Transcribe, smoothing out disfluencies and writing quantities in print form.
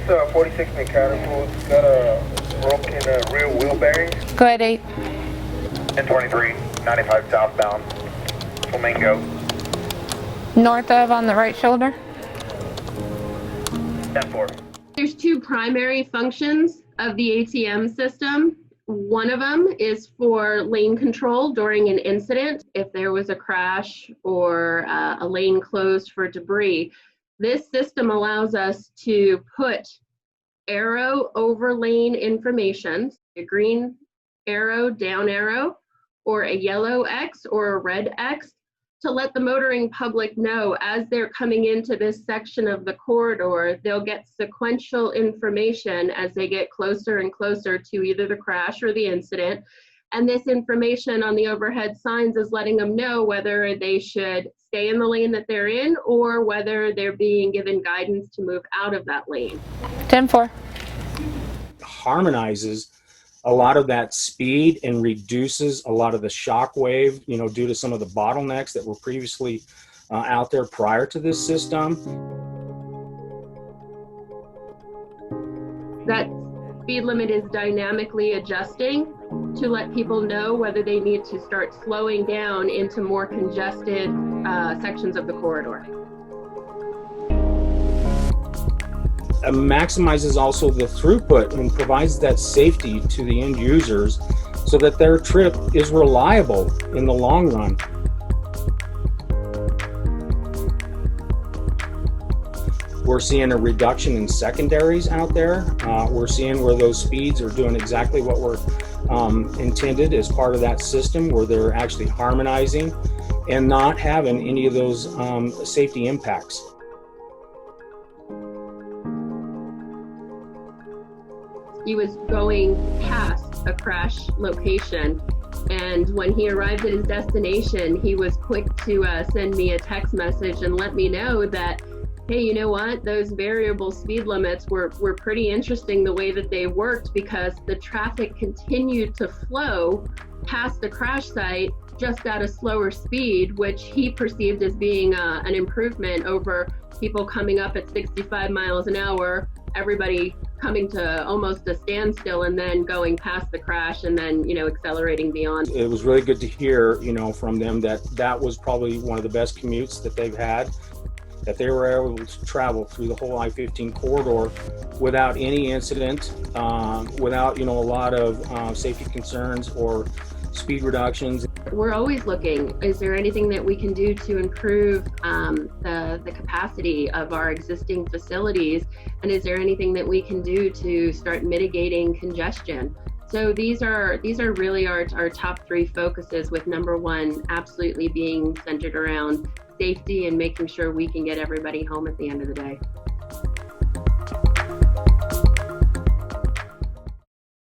This 46 mechanical, it's got a broken rear wheel bearing. Go ahead, 8. 1023, 95 southbound, Flamingo. North of on the right shoulder. 10-4. There's two primary functions of the ATM system. One of them is for lane control during an incident. If there was a crash or a lane closed for debris, this system allows us to put arrow over lane information, a green arrow, down arrow, or a yellow X or a red X, to let the motoring public know as they're coming into this section of the corridor, they'll get sequential information as they get closer and closer to either the crash or the incident. And this information on the overhead signs is letting them know whether they should stay in the lane that they're in or whether they're being given guidance to move out of that lane. 10-4. Harmonizes a lot of that speed and reduces a lot of the shock wave, due to some of the bottlenecks that were previously out there prior to this system. That speed limit is dynamically adjusting to let people know whether they need to start slowing down into more congested sections of the corridor. It maximizes also the throughput and provides that safety to the end users so that their trip is reliable in the long run. We're seeing a reduction in secondaries out there. We're seeing where those speeds are doing exactly what were intended as part of that system, where they're actually harmonizing and not having any of those safety impacts. He was going past a crash location, and when he arrived at his destination, he was quick to send me a text message and let me know that, hey, you know what, those variable speed limits were pretty interesting the way that they worked, because the traffic continued to flow past the crash site just at a slower speed, which he perceived as being an improvement over people coming up at 65 miles an hour, everybody coming to almost a standstill and then going past the crash and then, accelerating beyond. It was really good to hear, from them that was probably one of the best commutes that they've had, that they were able to travel through the whole I-15 corridor without any incident, without, a lot of safety concerns or speed reductions. We're always looking, is there anything that we can do to improve the capacity of our existing facilities? And is there anything that we can do to start mitigating congestion? So these are really our top 3 focuses, with number 1 absolutely being centered around safety and making sure we can get everybody home at the end of the day.